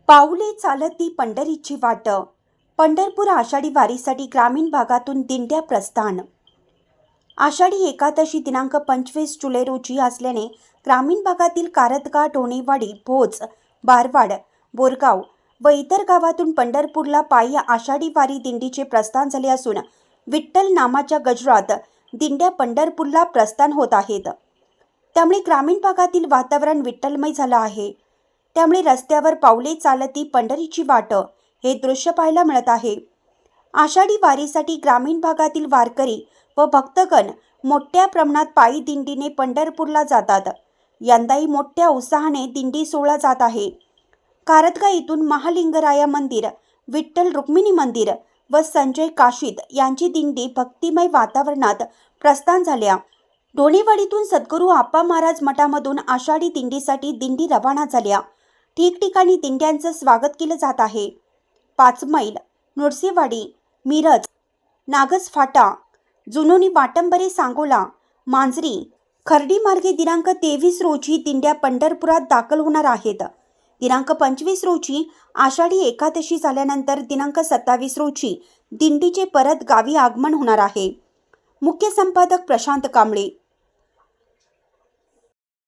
पाऊले चालती पंढरीची वाट. पंढरपूर आषाढी वारीसाठी ग्रामीण भागातून दिंड्या प्रस्थान. आषाढी एकादशी दिनांक 25 जुलै रोजी असल्याने ग्रामीण भागातील कारतगा, ढोणेवाडी, भोज, बारवाड, बोरगाव व इतर गावातून पंढरपूरला पायी आषाढी वारी दिंडीचे प्रस्थान झाले असून विठ्ठल नामाच्या गजरात दिंड्या पंढरपूरला प्रस्थान होत आहेत. त्यामुळे ग्रामीण भागातील वातावरण विठ्ठलमय झालं आहे. त्यामुळे रस्त्यावर पाऊले चालती पंढरीची वाट हे दृश्य पाहायला मिळत आहे. आषाढी वारीसाठी ग्रामीण भागातील वारकरी व भक्तगण मोठ्या प्रमाणात पायी दिंडीने पंढरपूरला जातात. यंदाही मोठ्या उत्साहाने दिंडी सोहळा जात आहे. कारतगा येथून महालिंगराया मंदिर, विठ्ठल रुक्मिणी मंदिर व संजय काशीद यांची दिंडी भक्तिमय वातावरणात प्रस्थान झाल्या. ढोणेवाडीतून सद्गुरू आप्पा महाराज मठामधून आषाढी दिंडीसाठी दिंडी रवाना झाल्या. ठिकठिकाणी दिंड्यांचं स्वागत केलं जात आहे. 5 मैल, नृसिंहवाडी, मिरज, नागस फाटा, जुनोनी, वाटंबरे, सांगोला, मांजरी, खर्डी मार्गे दिनांक 23 रोजी दिंड्या पंढरपुरात दाखल होणार आहेत. दिनांक 25 रोजी आषाढी एकादशी झाल्यानंतर दिनांक 27 रोजी दिंडीचे परत गावी आगमन होणार आहे. मुख्य संपादक प्रशांत कांबळे.